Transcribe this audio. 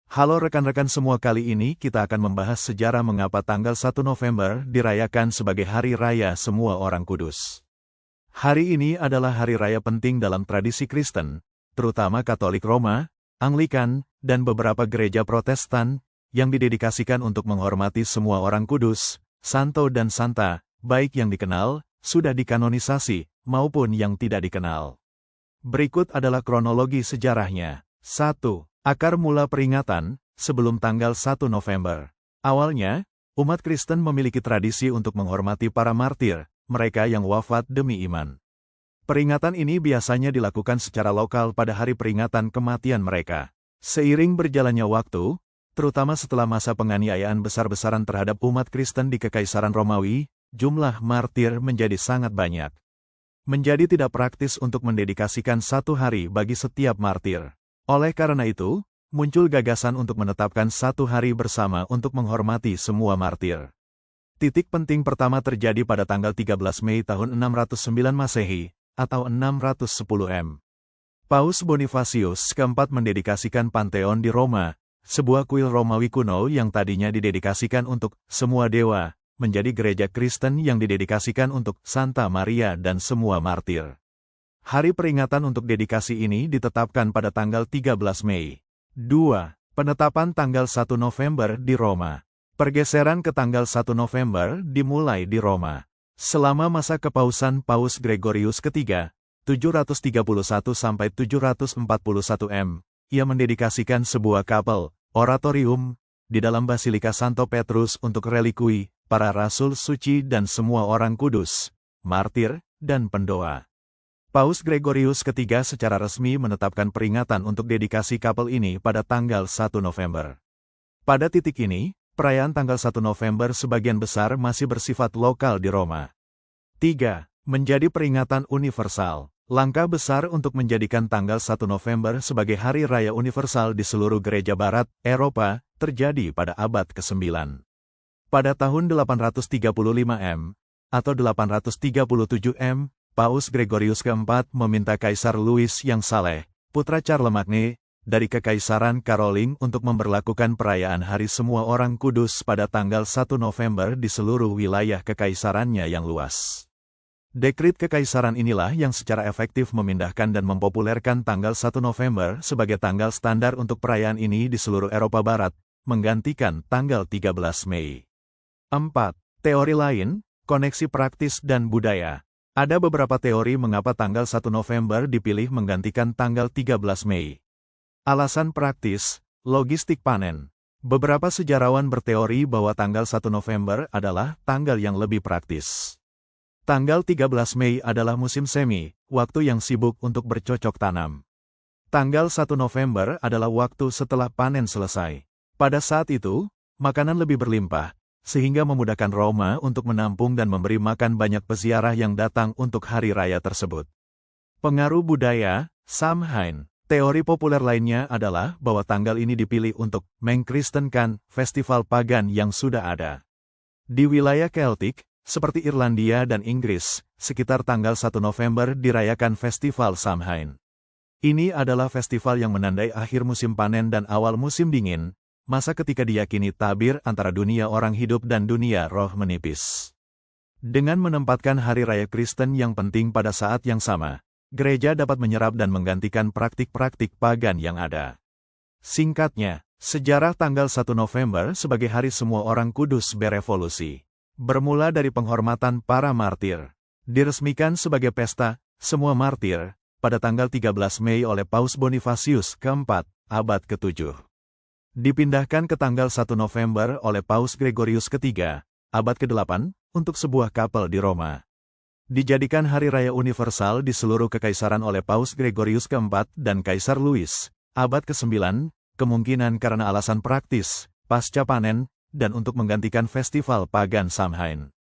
Halo rekan-rekan semua, kali ini kita akan membahas sejarah mengapa tanggal 1 November dirayakan sebagai Hari Raya Semua Orang Kudus. Hari ini adalah hari raya penting dalam tradisi Kristen, terutama Katolik Roma, Anglikan, dan beberapa gereja Protestan, yang didedikasikan untuk menghormati semua orang kudus, santo dan santa, baik yang dikenal, sudah dikanonisasi, maupun yang tidak dikenal. Berikut adalah kronologi sejarahnya. 1. Akar mula peringatan, sebelum tanggal 1 November. Awalnya, umat Kristen memiliki tradisi untuk menghormati para martir, mereka yang wafat demi iman. Peringatan ini biasanya dilakukan secara lokal pada hari peringatan kematian mereka. Seiring berjalannya waktu, terutama setelah masa penganiayaan besar-besaran terhadap umat Kristen di Kekaisaran Romawi, jumlah martir menjadi sangat banyak. Menjadi tidak praktis untuk mendedikasikan satu hari bagi setiap martir. Oleh karena itu, muncul gagasan untuk menetapkan satu hari bersama untuk menghormati semua martir. Titik penting pertama terjadi pada tanggal 13 Mei tahun 609 Masehi, atau 610 M. Paus Bonifasius keempat mendedikasikan Pantheon di Roma, sebuah kuil Romawi kuno yang tadinya didedikasikan untuk semua dewa, menjadi gereja Kristen yang didedikasikan untuk Santa Maria dan semua martir. Hari peringatan untuk dedikasi ini ditetapkan pada tanggal 13 Mei. 2. Penetapan tanggal 1 November di Roma. Pergeseran ke tanggal 1 November dimulai di Roma. Selama masa kepausan Paus Gregorius ketiga, 731 sampai 741 M, ia mendedikasikan sebuah kapel, oratorium, di dalam Basilika Santo Petrus untuk relikui, para rasul suci dan semua orang kudus, martir, dan pendoa. Paus Gregorius ketiga secara resmi menetapkan peringatan untuk dedikasi kapel ini pada tanggal 1 November. Pada titik ini, perayaan tanggal 1 November sebagian besar masih bersifat lokal di Roma. 3. Menjadi peringatan universal. Langkah besar untuk menjadikan tanggal 1 November sebagai hari raya universal di seluruh gereja barat, Eropa, terjadi pada abad ke-9. Pada tahun 835 M, atau 837 M, Paus Gregorius keempat meminta Kaisar Louis yang saleh, putra Charlemagne, dari Kekaisaran Karoling untuk memberlakukan perayaan Hari Semua Orang Kudus pada tanggal 1 November di seluruh wilayah kekaisarannya yang luas. Dekrit kekaisaran inilah yang secara efektif memindahkan dan mempopulerkan tanggal 1 November sebagai tanggal standar untuk perayaan ini di seluruh Eropa Barat, menggantikan tanggal 13 Mei. 4. Teori lain, koneksi praktis dan budaya. Ada beberapa teori mengapa tanggal 1 November dipilih menggantikan tanggal 13 Mei. Alasan praktis, logistik panen. Beberapa sejarawan berteori bahwa tanggal 1 November adalah tanggal yang lebih praktis. Tanggal 13 Mei adalah musim semi, waktu yang sibuk untuk bercocok tanam. Tanggal 1 November adalah waktu setelah panen selesai. Pada saat itu, makanan lebih berlimpah, sehingga memudahkan Roma untuk menampung dan memberi makan banyak peziarah yang datang untuk hari raya tersebut. Pengaruh budaya, Samhain. Teori populer lainnya adalah bahwa tanggal ini dipilih untuk mengkristenkan festival pagan yang sudah ada. Di wilayah Keltik, seperti Irlandia dan Inggris, sekitar tanggal 1 November dirayakan festival Samhain. Ini adalah festival yang menandai akhir musim panen dan awal musim dingin, masa ketika diyakini tabir antara dunia orang hidup dan dunia roh menipis. Dengan menempatkan hari raya Kristen yang penting pada saat yang sama, gereja dapat menyerap dan menggantikan praktik-praktik pagan yang ada. Singkatnya, sejarah tanggal 1 November sebagai Hari Semua Orang Kudus berevolusi. Bermula dari penghormatan para martir. Diresmikan sebagai pesta, semua martir, pada tanggal 13 Mei oleh Paus Bonifasius keempat, abad ke-7. Dipindahkan ke tanggal 1 November oleh Paus Gregorius ketiga, abad ke-8, untuk sebuah kapel di Roma. Dijadikan hari raya universal di seluruh kekaisaran oleh Paus Gregorius keempat dan Kaisar Louis, abad ke-9, kemungkinan karena alasan praktis, pasca panen, dan untuk menggantikan festival pagan Samhain.